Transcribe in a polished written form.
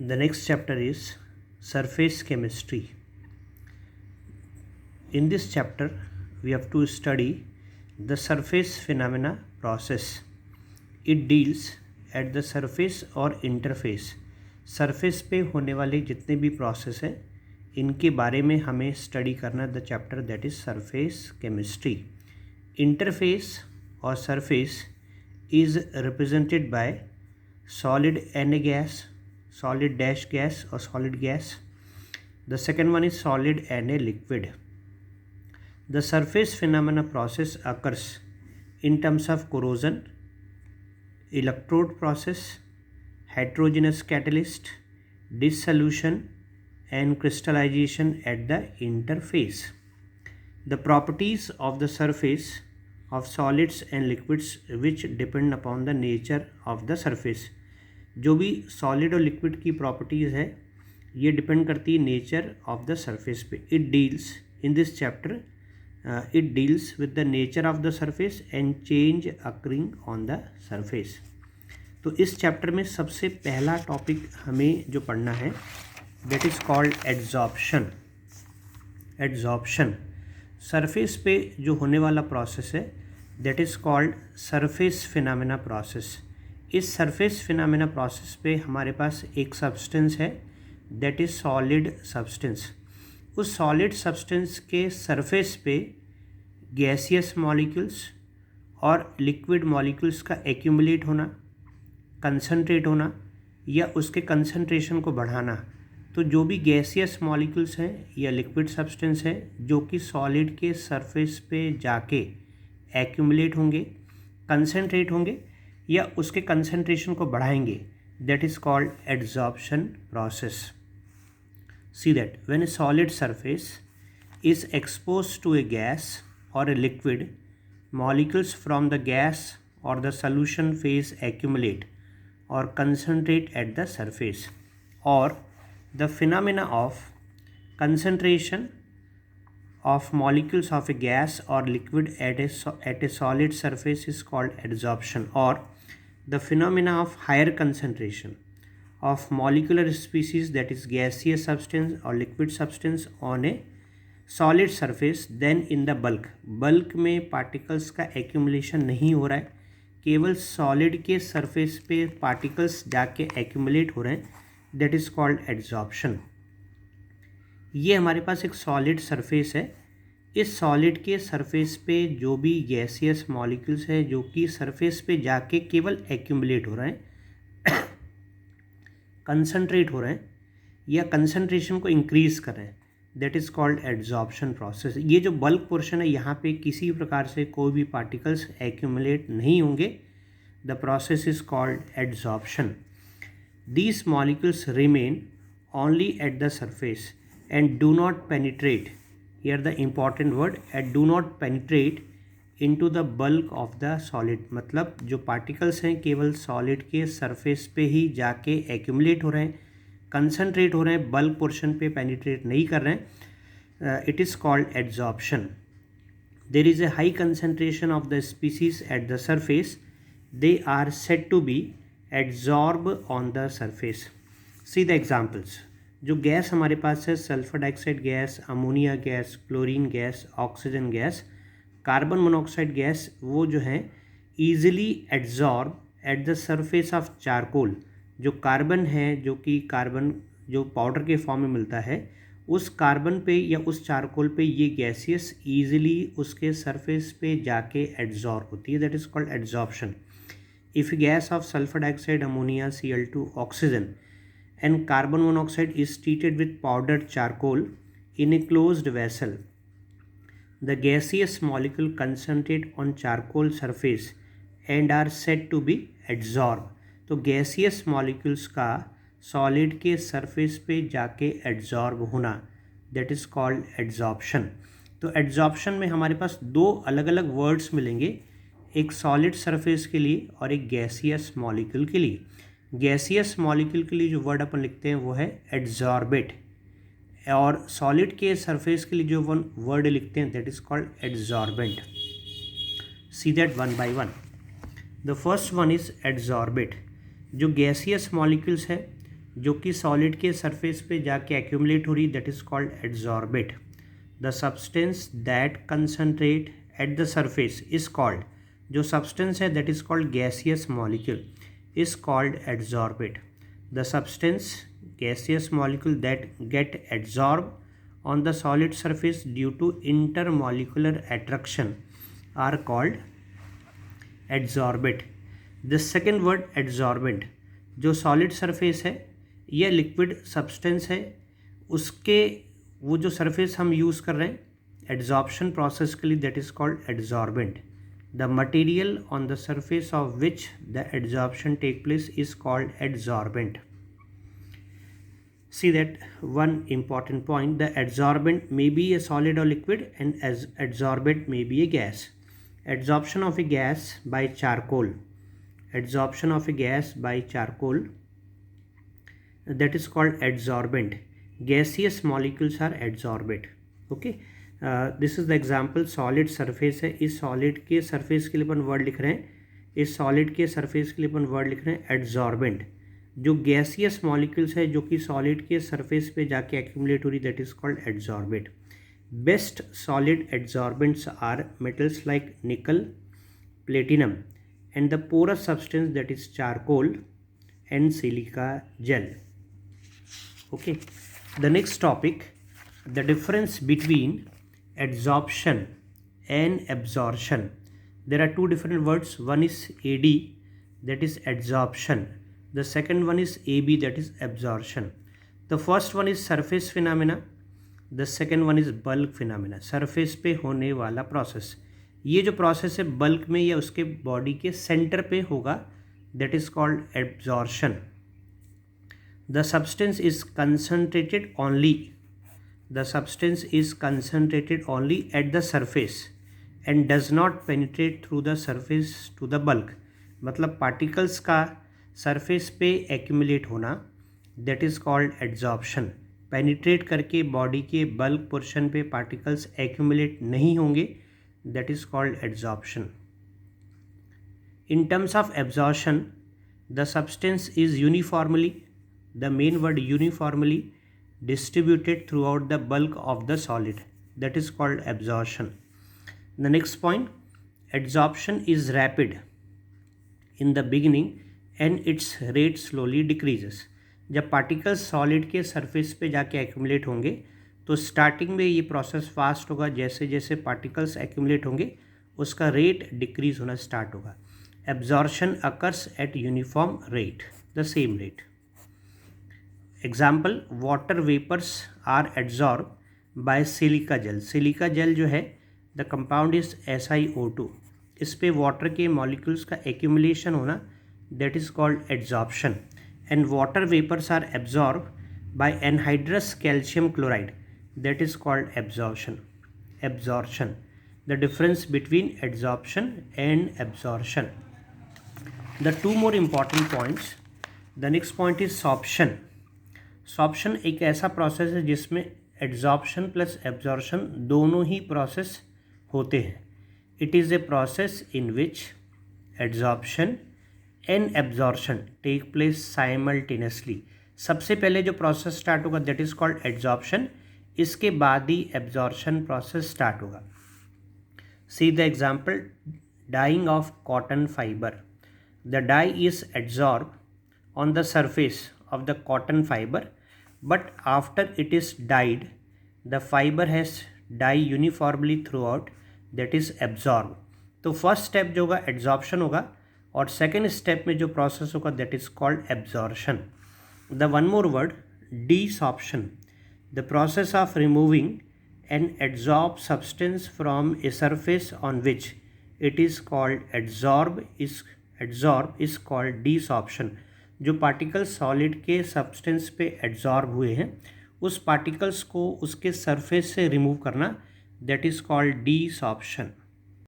The next chapter is surface chemistry. In this chapter, we have to study the surface phenomena process. It deals at the surface और interface. Surface पे होने वाले जितने भी process है इनके बारे में हमें स्टडी करना the chapter that is surface chemistry. Interface और surface is represented by solid Na gas, solid dash gas or solid gas. The second one is solid Na liquid. The surface phenomena process occurs in terms of corrosion, electrode process, heterogeneous catalyst, dissolution and crystallization at the interface. The properties of the surface of solids and liquids which depend upon the nature of the surface. जो भी solid और liquid की properties है ये depend करती है nature of the surface पे. It deals in this chapter it deals with the nature of the surface and change occurring on the surface. तो इस चैप्टर में सबसे पहला टॉपिक हमें जो पढ़ना है that is called adsorption. Adsorption surface पे जो होने वाला प्रोसेस है that is called surface phenomena process. इस सरफेस फिनोमेना प्रोसेस पे हमारे पास एक सब्सटेंस है दैट इज़ सॉलिड सब्सटेंस. उस सॉलिड सब्सटेंस के सरफेस पे गैसियस मॉलिक्यूल्स और लिक्विड मॉलिक्यूल्स का एक्यूमुलेट होना, कंसंट्रेट होना या उसके कंसंट्रेशन को बढ़ाना. तो जो भी गैसियस मॉलिक्यूल्स हैं या लिक्विड सब्सटेंस है जो कि सॉलिड के सरफेस पे जाके एक्यूमुलेट होंगे, कंसंट्रेट होंगे या उसके कंसंट्रेशन को बढ़ाएंगे that is called adsorption process. See that when a solid surface is exposed to a gas or a liquid, molecules from the gas or the solution phase accumulate और concentrate at the surface. और the phenomena of concentration of molecules of a gas or liquid at a solid surface is called adsorption. Or the phenomena of higher concentration of molecular species that is gaseous substance or liquid substance on a solid surface than in the bulk. bulk में particles का accumulation नहीं हो रहा है, केवल solid के surface पे particles जाके accumulate हो रहे हैं दैट इज़ कॉल्ड एड्जॉर्प्शन. ये हमारे पास एक सॉलिड सरफेस है. इस सॉलिड के सरफेस पे जो भी गैसियस मॉलिक्यूल्स है जो कि सरफेस पे जाके केवल एक्यूमुलेट हो रहे हैं, कंसंट्रेट हो रहे हैं या कंसंट्रेशन को इंक्रीज़ कर रहे हैं that is called adsorption process. ये जो बल्क पोर्शन है यहाँ पे किसी प्रकार से कोई भी पार्टिकल्स एक्यूमुलेट नहीं होंगे. The process is called adsorption. These molecules remain only at the surface and do not penetrate. Here the important word and do not penetrate into the bulk of the solid. मतलब जो particles हैं केवल solid के surface पे ही जाके accumulate हो रहे हैं, concentrate हो रहे हैं, bulk portion पे penetrate नहीं कर रहे हैं. It is called adsorption. There is a high concentration of the species at the surface. They are said to be adsorb on the surface. See the examples. जो gas हमारे पास है sulphur dioxide gas, ammonia gas, chlorine gas, oxygen gas, carbon monoxide gas, वो जो हैं easily adsorb eight the surface of charcoal. जो carbon है जो कि कार्बन जो पाउडर के फॉर्म में मिलता है उस कार्बन पे या उस चारकोल पे ये गैसियस ईजिली उसके सरफेस पे जाके एड्जॉर्ब होती है that is called adsorption. If gas of sulfur dioxide, ammonia, Cl2, oxygen and carbon monoxide is treated with powdered charcoal in a closed vessel, the gaseous molecule concentrate on charcoal surface and are said to be adsorbed. तो gaseous molecules का solid के surface पे जाके adsorb होना that is called adsorption. तो adsorption में हमारे पास दो अलग अलग words मिलेंगे, एक सॉलिड सरफेस के लिए और एक गैसियस मॉलिक्यूल के लिए. गैसियस मॉलिक्यूल के लिए जो वर्ड अपन लिखते हैं वो है एड्जॉर्बेट और सॉलिड के सरफेस के लिए जो वर्ड लिखते हैं that is called adsorbent. See that one by one. The first one is adsorbate. जो गैसियस मॉलिक्यूल्स है जो कि सॉलिड के सरफेस पे जाके एक्यूमुलेट हो रही, that is called adsorbate. The substance that concentrate eight the surface is called, जो सब्सटेंस है that is called gaseous molecule is called adsorbate. The substance gaseous molecule that get adsorbed on the solid surface due to intermolecular attraction are called adsorbate. The second word adsorbent, जो solid surface है या liquid substance है, उसके वो जो surface हम use कर रहे हैं adsorption process के लिए, that is called adsorbent. The material on the surface of which the adsorption take place is called adsorbent. See that one important point, the adsorbent may be a solid or liquid and as adsorbent may be a gas. Adsorption of a gas by charcoal, adsorption of a gas by charcoal, that is called adsorbent. Gaseous molecules are adsorbate. Okay, this is the example, solid surface है, इस solid के surface के लिए अपन word लिख रहे हैं, इस solid के surface के लिए अपन word लिख रहे हैं adsorbent. जो गैसियस मॉलिक्यूल्स है जो कि सॉलिड के सरफेस पे जाके एक्यूमुलेट हो रही, that is called adsorbate. Best solid adsorbents are metals like nickel, platinum and the porous substance that is charcoal and silica gel. Okay, the next topic, the difference between adsorption and absorption. There are two different words, one is AD that is adsorption, the second one is AB that is absorption. The first one is surface phenomena, the second one is bulk phenomena. surface पे होने वाला process, ये जो process है bulk में या उसके body के सेंटर पे होगा, that is called absorption. The substance is concentrated only, the substance is concentrated only at the surface and does not penetrate through the surface to the bulk. मतलब particles का surface पे accumulate होना, that is called adsorption. Penetrate करके body के bulk portion पे particles accumulate नहीं होंगे, that is called adsorption. In terms of absorption, the substance is uniformly, the main word uniformly distributed through out the bulk of the solid, that is called absorption. The next point, adsorption is rapid in the beginning and its rate slowly decreases. जब particles solid के surface पे जाके accumulate होंगे तो starting में ये process fast होगा, जैसे जैसे पार्टिकल्स एक्यूमुलेट होंगे उसका रेट डिक्रीज होना स्टार्ट होगा. Absorption occurs at uniform rate, the same rate. Example, water vapours are adsorb by silica gel. Silica gel जो है द कंपाउंड इज SiO2, इस पे वाटर के मॉलिक्यूल्स का एक्यूमुलेशन होना, that is called adsorption. And water vapours are absorb by anhydrous calcium chloride, that is called absorption. Absorption, the difference between adsorption and absorption. The two more important points, the next point is sorption. Sorption एक ऐसा process है जिसमें adsorption plus absorption दोनों ही process होते हैं. It is a process in which adsorption and absorption take place simultaneously. सबसे पहले जो प्रोसेस स्टार्ट होगा दैट इज कॉल्ड एड्जॉर्प्शन, इसके बाद ही एब्जॉर्प्शन प्रोसेस स्टार्ट होगा. See the example, dyeing of cotton fibre. The dye is adsorb on the surface of the cotton fiber, but after it is dyed, the fiber has dye uniformly throughout, that is absorb. तो first step जो होगा adsorption होगा और second step में जो process होगा that is called absorption. The one more word, desorption, the process of removing an adsorb substance from a surface on which it is called adsorb is called desorption. जो particles solid के substance पे adsorb हुए हैं उस particles को उसके surface से remove करना, दैट इज़ कॉल्ड डीसॉर्प्शन.